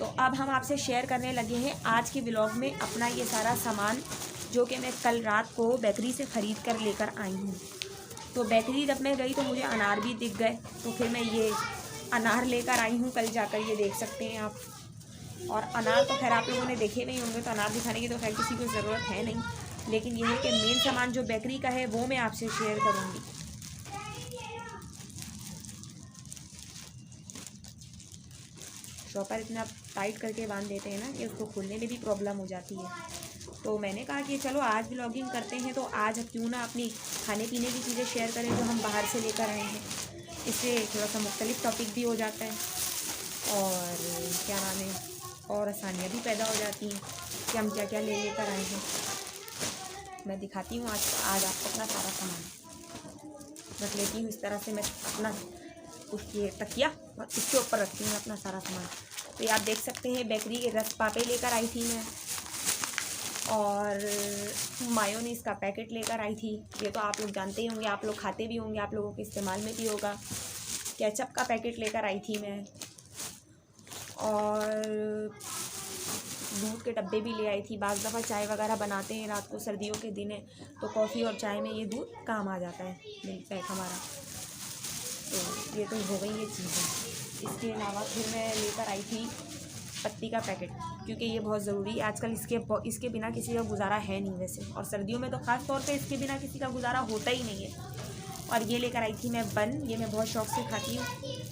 तो अब हम आपसे शेयर करने लगे हैं आज के व्लॉग में अपना ये सारा सामान जो कि मैं कल रात को बेकरी से ख़रीद कर लेकर आई हूँ। तो बेकरी जब मैं गई तो मुझे अनार भी दिख गए, तो फिर मैं ये अनार लेकर आई हूँ कल जाकर। ये देख सकते हैं आप। और अनार तो खैर आप लोगों ने देखे नहीं होंगे, तो अनार दिखाने की तो खैर किसी को ज़रूरत है नहीं, लेकिन ये है कि मेन सामान जो बेकरी का है वो मैं आपसे शेयर करूँगी। शॉपर इतना टाइट करके बांध देते हैं ना कि उसको खोलने में भी प्रॉब्लम हो जाती है। तो मैंने कहा कि चलो आज व्लॉगिंग करते हैं, तो आज क्यों ना अपनी खाने पीने की चीज़ें शेयर करें जो हम बाहर से लेकर आए हैं। इससे थोड़ा सा मुख्तलिफ टॉपिक भी हो जाता है और क्या नाम है, और आसानियाँ भी पैदा हो जाती हैं कि हम क्या क्या ले लेकर आए हैं। मैं दिखाती हूँ आज आपको अपना सारा सामान रख लेती हूँ। इस तरह से मैं अपना उसकी तकिया और इसके ऊपर रखती हूँ अपना सारा सामान। तो ये आप देख सकते हैं बेकरी के रस पापे लेकर आई थी मैं, और मायोनीज़ का पैकेट लेकर आई थी। ये तो आप लोग जानते ही होंगे, आप लोग खाते भी होंगे, आप लोगों के इस्तेमाल में भी होगा। केचप का पैकेट लेकर आई थी मैं, और दूध के डब्बे भी ले आई थी। बाज़ दफ़ा चाय वगैरह बनाते हैं रात को, सर्दियों के दिन है तो कॉफ़ी और चाय में ये दूध काम आ जाता है, मिल्क पैक हमारा। तो ये तो हो गई ये चीज़ें। इसके अलावा फिर मैं लेकर आई थी पत्ती का पैकेट, क्योंकि ये बहुत ज़रूरी है आजकल। इसके बिना किसी का गुजारा है नहीं वैसे, और सर्दियों में तो ख़ास तौर पे इसके बिना किसी का गुजारा होता ही नहीं है। और ये लेकर आई थी मैं बन, ये मैं बहुत शौक़ से खाती हूँ,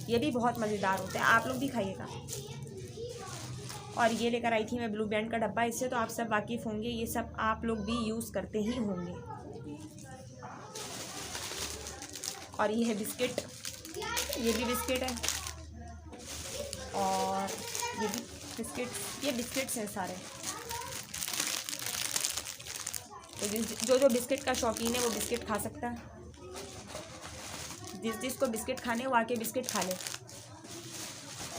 ये भी बहुत मज़ेदार होता है, आप लोग भी खाइएगा। और ये लेकर आई थी मैं ब्लू बैंड का डब्बा, इससे तो आप सब वाकिफ़ होंगे, ये सब आप लोग भी यूज़ करते ही होंगे। और ये है बिस्किट, ये भी बिस्किट है, और ये भी बिस्किट, ये बिस्किट्स हैं सारे। तो जो बिस्किट का शौकीन है वो बिस्किट खा सकता है। जिसको बिस्किट खाने वो आके बिस्किट खा ले,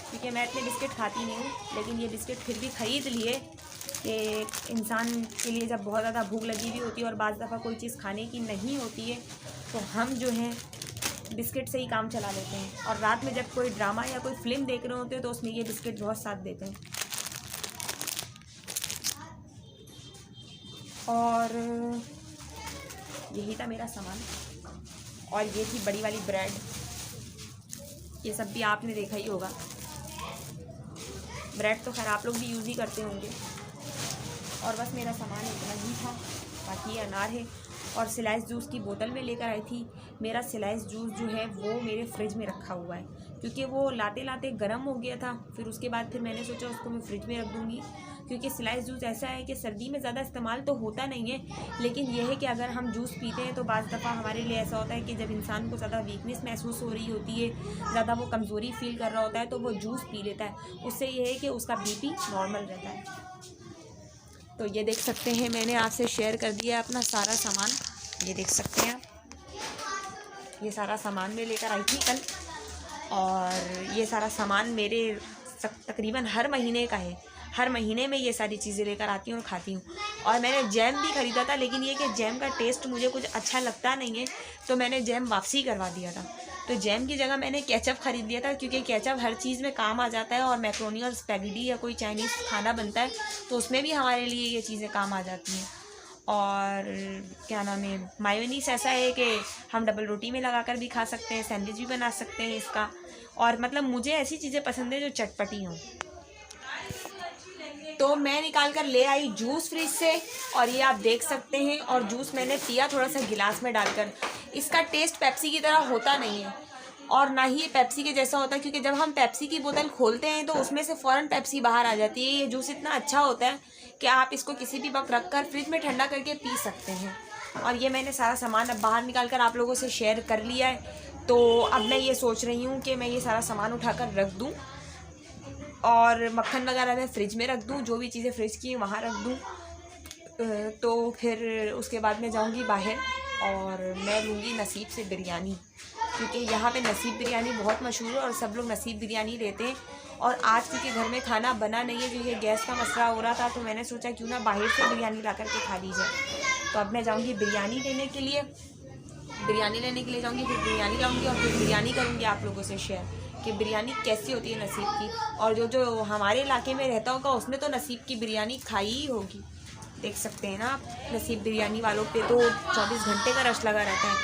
क्योंकि मैं इतने बिस्किट खाती नहीं हूँ, लेकिन ये बिस्किट फिर भी ख़रीद लिए कि इंसान के लिए जब बहुत ज़्यादा भूख लगी हुई होती है और बाज़ दफ़ा कोई चीज़ खाने की नहीं होती है, तो हम जो हैं बिस्किट से ही काम चला लेते हैं। और रात में जब कोई ड्रामा या कोई फ़िल्म देख रहे होते हैं तो उसमें ये बिस्किट बहुत साथ देते हैं। और यही था मेरा सामान। और ये थी बड़ी वाली ब्रेड, ये सब भी आपने देखा ही होगा। ब्रेड तो खैर आप लोग भी यूज़ ही करते होंगे। और बस मेरा सामान इतना ही था, बाकी ये अनार है। और स्लाइस जूस की बोतल में लेकर आई थी। मेरा स्लाइस जूस जो है वो मेरे फ्रिज में रखा हुआ है, क्योंकि वो लाते लाते गर्म हो गया था। फिर उसके बाद फिर मैंने सोचा उसको मैं फ्रिज में रख दूँगी, क्योंकि स्लाइस जूस ऐसा है कि सर्दी में ज़्यादा इस्तेमाल तो होता नहीं है, लेकिन यह है कि अगर हम जूस पीते हैं तो बाज़ दफ़ा हमारे लिए ऐसा होता है कि जब इंसान को ज़्यादा वीकनेस महसूस हो रही होती है, ज़्यादा वो कमज़ोरी फील कर रहा होता है, तो वो जूस पी लेता है। उससे ये है कि उसका बीपी नॉर्मल रहता है। तो ये देख सकते हैं मैंने आपसे शेयर कर दिया अपना सारा सामान, ये देख सकते हैं आप। ये सारा सामान मैं लेकर आई थी कल, और ये सारा सामान मेरे तकरीबन हर महीने का है। हर महीने में ये सारी चीज़ें लेकर आती हूँ और खाती हूँ। और मैंने जैम भी ख़रीदा था, लेकिन ये कि जैम का टेस्ट मुझे कुछ अच्छा लगता नहीं है, तो मैंने जैम वापसी करवा दिया था। तो जैम की जगह मैंने केचप ख़रीद लिया था, क्योंकि केचप हर चीज़ में काम आ जाता है। और मैक्रोनी और स्पैगेटी या कोई चाइनीज़ खाना बनता है तो उसमें भी हमारे लिए ये चीज़ें काम आ जाती हैं। और क्या नाम है, मायोनीज़ ऐसा है कि हम डबल रोटी में लगाकर भी खा सकते हैं, सैंडविच भी बना सकते हैं इसका। और मतलब मुझे ऐसी चीज़ें पसंद है जो चटपटी हों। तो मैं निकाल कर ले आई जूस फ्रिज से, और ये आप देख सकते हैं। और जूस मैंने पिया थोड़ा सा गिलास में डालकर। इसका टेस्ट पेप्सी की तरह होता नहीं है, और ना ही ये पेप्सी के जैसा होता है, क्योंकि जब हम पेप्सी की बोतल खोलते हैं तो उसमें से फ़ौरन पेप्सी बाहर आ जाती है। ये जूस इतना अच्छा होता है कि आप इसको किसी भी वक्त रख कर फ्रिज में ठंडा करके पी सकते हैं। और ये मैंने सारा सामान अब बाहर निकाल कर आप लोगों से शेयर कर लिया है। तो अब मैं ये सोच रही हूँ कि मैं ये सारा सामान उठाकर रख दूँ, और मक्खन वगैरह मैं फ़्रिज में रख दूँ, जो भी चीज़ें फ्रिज की वहाँ रख दूँ। तो फिर उसके बाद मैं जाऊँगी बाहर और मैं लूँगी नसीब से बिरयानी, क्योंकि यहाँ पे नसीब बिरयानी बहुत मशहूर है और सब लोग नसीब बिरयानी लेते हैं। और आज क्योंकि घर में खाना बना नहीं है, क्योंकि गैस का मसला हो रहा था, तो मैंने सोचा क्यों ना बाहर से बिरयानी ला करके खा ली जाए। तो अब मैं जाऊँगी बिरयानी लेने के लिए जाऊँगी, फिर बिरयानी लाऊँगी और फिर बिरयानी करूँगी आप लोगों से शेयर। कि बिरयानी कैसी होती है नसीब की। और जो हमारे इलाके में रहता होगा उसने तो नसीब की बिरयानी खाई ही होगी। देख सकते हैं ना आप, नसीब बिरयानी वालों पे तो 24 घंटे का रश लगा रहता है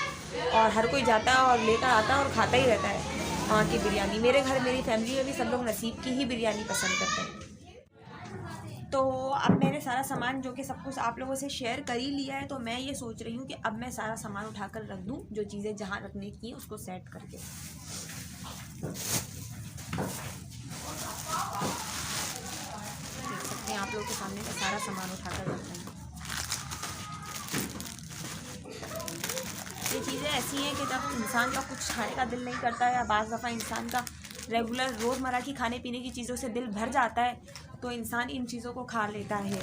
और हर कोई जाता है और लेकर आता है और खाता ही रहता है वहाँ की बिरयानी। मेरे घर, मेरी फैमिली में भी सब लोग नसीब की ही बिरयानी पसंद करते हैं। तो अब मैंने सारा सामान जो कि सब कुछ आप लोगों से शेयर कर ही लिया है, तो मैं ये सोच रही हूँ कि अब मैं सारा सामान उठाकर रख दूँ, जो चीज़ें जहाँ रखने की हैं उसको सेट करके। देख सकते हैं आप लोगों के सामने मैं सारा सामान उठाकर रख रही हूँ। ये चीज़ें ऐसी हैं कि जब इंसान का कुछ खाने का दिल नहीं करता है या बाज़ दफ़ा इंसान का रेगुलर रोज़मर्रा की खाने पीने की चीज़ों से दिल भर जाता है तो इंसान इन चीज़ों को खा लेता है।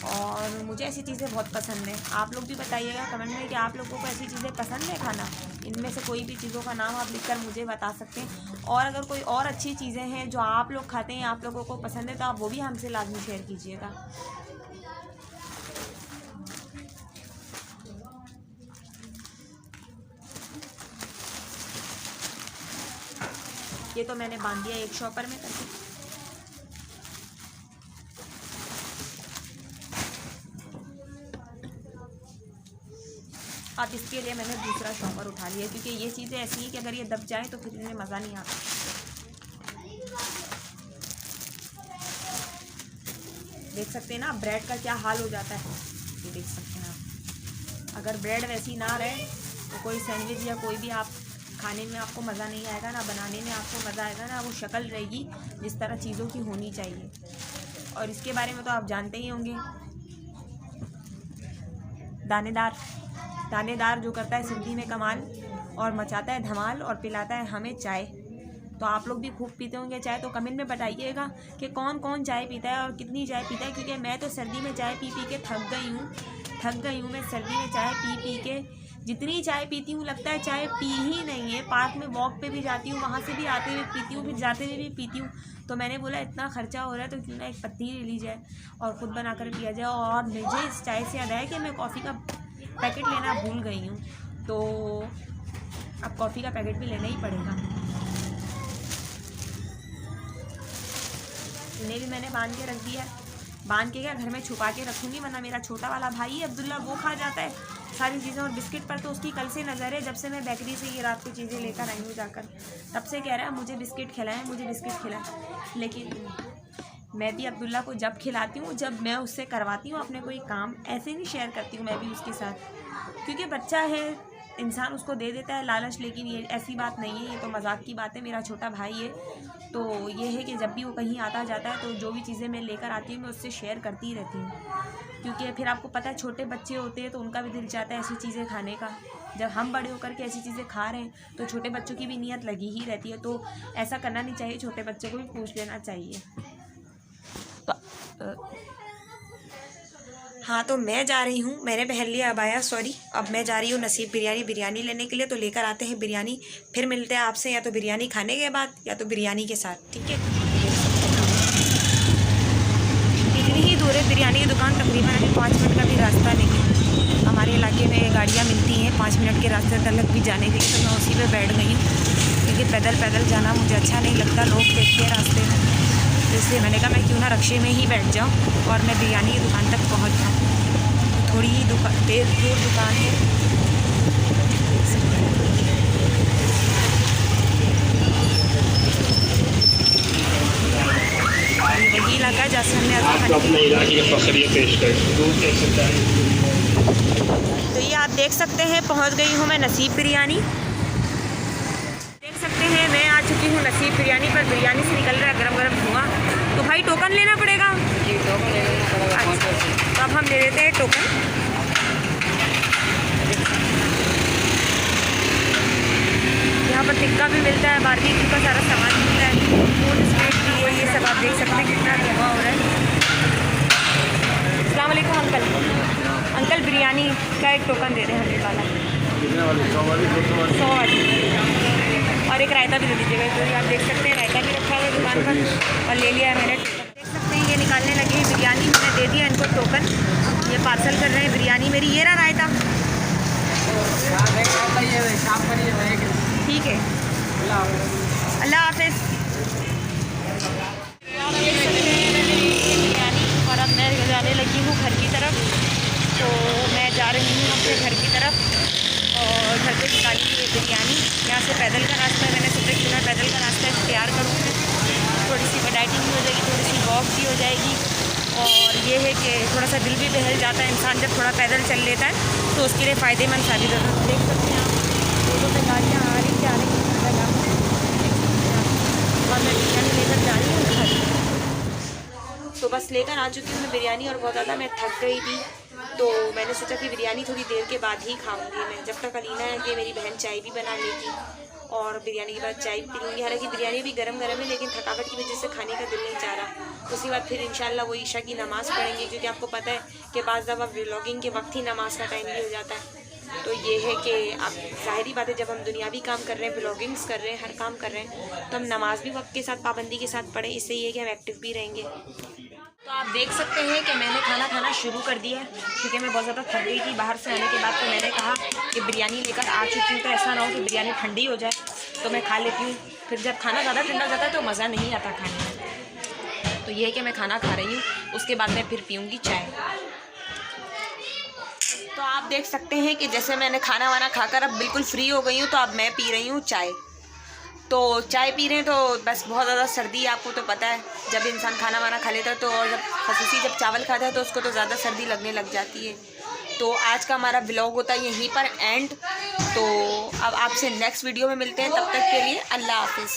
और मुझे ऐसी चीज़ें बहुत पसंद हैं। आप लोग भी बताइएगा कमेंट में कि आप लोगों को ऐसी चीज़ें पसंद है खाना। इनमें से कोई भी चीज़ों का नाम आप लिखकर मुझे बता सकते हैं। और अगर कोई और अच्छी चीज़ें हैं जो आप लोग खाते हैं, आप लोगों को पसंद है, तो आप वो भी हमसे लाजमी शेयर कीजिएगा। ये तो मैंने बांध दिया एक शॉपर में करके। अब इसके लिए मैंने दूसरा शॉपर उठा लिया क्योंकि ये चीज़ें ऐसी हैं कि अगर ये दब जाए तो फिर इन्हें मज़ा नहीं आता। देख सकते हैं ना ब्रेड का क्या हाल हो जाता है, ये देख सकते हैं आप। अगर ब्रेड वैसी ना रहे तो कोई सैंडविच या कोई भी आप खाने में आपको मज़ा नहीं आएगा, ना बनाने में आपको मज़ा आएगा, ना वो शक्ल रहेगी जिस तरह चीज़ों की होनी चाहिए। और इसके बारे में तो आप जानते ही होंगे, दानेदार जो करता है सिंधी में कमाल और मचाता है धमाल और पिलाता है हमें चाय। तो आप लोग भी खूब पीते होंगे चाय, तो कमेंट में बताइएगा कि कौन कौन चाय पीता है और कितनी चाय पीता है। क्योंकि मैं तो सर्दी में चाय पी के थक गई हूँ। मैं सर्दी में चाय पी के जितनी चाय पीती हूँ लगता है चाय पी ही नहीं है। पार्क में वॉक पे भी जाती हूँ, वहाँ से भी आते हुए पीती हूँ, फिर जाते हुए भी पीती हूँ। तो मैंने बोला इतना खर्चा हो रहा है तो क्यों ना एक पत्ती ले ली जाए और ख़ुद बना कर पिया जाए। और मुझे इस चाय से याद आया कि मैं कॉफ़ी का पैकेट लेना भूल गई हूँ, तो अब कॉफ़ी का पैकेट भी लेना ही पड़ेगा। इन्हें भी मैंने बांध के रख दिया। बांध के क्या घर में छुपा के रखूँगी, वरना मेरा छोटा वाला भाई अब्दुल्ला वो खा जाता है सारी चीज़ें। और बिस्किट पर तो उसकी कल से नज़र है, जब से मैं बेकरी से ये रात को चीज़ें लेकर आई हूँ जाकर, तब से कह रहा है मुझे बिस्किट खिलाएं, मुझे बिस्किट खिलाएं। लेकिन मैं भी अब्दुल्ला को जब खिलाती हूँ, जब मैं उससे करवाती हूँ अपने कोई काम, ऐसे नहीं शेयर करती हूँ मैं भी उसके साथ, क्योंकि बच्चा है, इंसान उसको दे देता है लालच। लेकिन ये ऐसी बात नहीं है, ये तो मजाक की बात है। मेरा छोटा भाई है, तो ये है कि जब भी वो कहीं आता जाता है तो जो भी चीज़ें मैं लेकर आती हूँ मैं उससे शेयर करती ही रहती हूँ। क्योंकि फिर आपको पता है छोटे बच्चे होते हैं तो उनका भी दिल चाहता है ऐसी चीज़ें खाने का। जब हम बड़े होकर के ऐसी चीज़ें खा रहे हैं तो छोटे बच्चों की भी नीयत लगी ही रहती है। तो ऐसा करना नहीं चाहिए, छोटे बच्चों को भी पूछ लेना चाहिए। हाँ, तो मैं जा रही हूँ, मैंने पहन लिया अबाया, सॉरी। अब मैं जा रही हूँ नसीब बिरयानी लेने के लिए। तो लेकर आते हैं बिरयानी, फिर मिलते हैं आपसे या तो बिरयानी खाने के बाद या तो बिरयानी के साथ, ठीक है। इतनी ही दूर है बिरयानी की दुकान, तकरीबन अभी 5 मिनट का भी रास्ता नहीं। हमारे इलाके में गाड़ियाँ मिलती हैं 5 मिनट के रास्ते तक भी जाने के लिए, तो मैं उसी पर बैठ गई हूँ क्योंकि पैदल जाना मुझे अच्छा नहीं लगता, लोग देखते हैं रास्ते में। तो इसलिए मैंने कहा मैं क्यों ना रक्शे में ही बैठ जाऊँ और मैं बिरयानी की दुकान तक पहुँच जाऊँ। थोड़ी ही दूर दुकान है। वही इलाका जहाँ से हमने तो ये आप देख सकते हैं पहुँच गई हूँ मैं नसीब बिरयानी। देख सकते हैं मैं आ चुकी हूँ नसीब बिरयानी पर। बिरयानी से निकल रहा है गरम धुआं। तो भाई टोकन लेना पड़ेगा। अच्छा, तो अब हम ले लेते हैं टोकन। यहाँ पर टिक्का भी मिलता है, बारबेक्यू का सारा सामान मिलता है, फूड स्ट्रीट भी है, ये सब आप देख सकते हैं कितना धुआं हो रहा है। अस्सलाम वालेकुम अंकल, बिरयानी का एक टोकन दे रहे हैं 100 वाला, 100 वाली, और एक रायता भी दे दीजिएगा। तो आप देख सकते हैं रायता भी रखा हुआ है दुकान पर और ले लिया है मैंने। देख सकते हैं ये निकालने लगे हैं बिरयानी, मैंने दे दिया इनको टोकन, ये पार्सल कर रहे हैं बिरयानी मेरी। ये रहा रायता, ठीक है। अल्लाह हाफिज़। बिरयानी और अब मैं जाने लगी हूँ घर की तरफ। तो मैं जा रही हूँ अपने घर की तरफ और घर पे निकाली हुई बिरयानी। यहाँ से पैदल का रास्ता है, मैंने सोचा कि मैं पैदल का रास्ता तैयार करूँ, थोड़ी सी डाइटिंग भी हो जाएगी, थोड़ी सी वॉक भी हो जाएगी। और ये है कि थोड़ा सा दिल भी बहल जाता है इंसान जब थोड़ा पैदल चल लेता है, तो उसके लिए फ़ायदेमंद साबित होता है। देख सकते हैं आप रोडों पे गाड़ियाँ आ रही जा रही हैं और मैं बिरयानी लेकर जा रही हूँ घर। तो बस लेकर आ चुकी हूँ मैं बिरयानी और बहुत ज़्यादा मैं थक गई थी, तो मैंने सोचा कि बिरयानी थोड़ी देर के बाद ही खाऊंगी मैं, जब तक अलीना है कि मेरी बहन चाय भी बना लेगी और बिरयानी के बाद चाय भी पी लूँगी। हालांकि बिरयानी भी गरम गरम है, लेकिन थकावट की वजह से खाने का दिल नहीं चाह रहा। उसके बाद फिर इंशाल्लाह वो ईशा की नमाज़ पढ़ेंगे, क्योंकि आपको पता है कि बाज़ दफ़ा व्लॉगिंग के वक्त ही नमाज़ का टाइम भी हो जाता है। तो ये है कि आप ज़ाहिरी बात है, जब हम दुनियावी काम कर रहे हैं, व्लॉगिंग्स कर रहे हैं, हर काम कर रहे हैं, तो हम नमाज़ भी वक्त के साथ पाबंदी के साथ पढ़ें। इससे ये है कि हम एक्टिव भी रहेंगे। तो आप देख सकते हैं कि मैंने खाना खाना शुरू कर दिया है, क्योंकि मैं बहुत ज़्यादा थक गई थी बाहर से आने के बाद। तो मैंने कहा कि बिरयानी लेकर आ चुकी हूँ, तो ऐसा ना हो कि बिरयानी ठंडी हो जाए तो मैं खा लेती हूँ। फिर जब खाना ज़्यादा ठंडा हो जाता है तो मज़ा नहीं आता खाने में। तो ये है कि मैं खाना खा रही हूँ, उसके बाद मैं फिर पीऊँगी चाय। तो आप देख सकते हैं कि जैसे मैंने खाना वाना खाकर अब बिल्कुल फ्री हो गई हूँ, तो अब मैं पी रही हूँ चाय। तो चाय पी रहे हैं तो बस बहुत ज़्यादा सर्दी है, आपको तो पता है जब इंसान खाना वाना खा लेता है तो, और जब चावल खाता है तो उसको तो ज़्यादा सर्दी लगने लग जाती है। तो आज का हमारा व्लॉग होता है यहीं पर एंड। तो अब आपसे नेक्स्ट वीडियो में मिलते हैं, तब तक के लिए अल्लाह हाफिज़।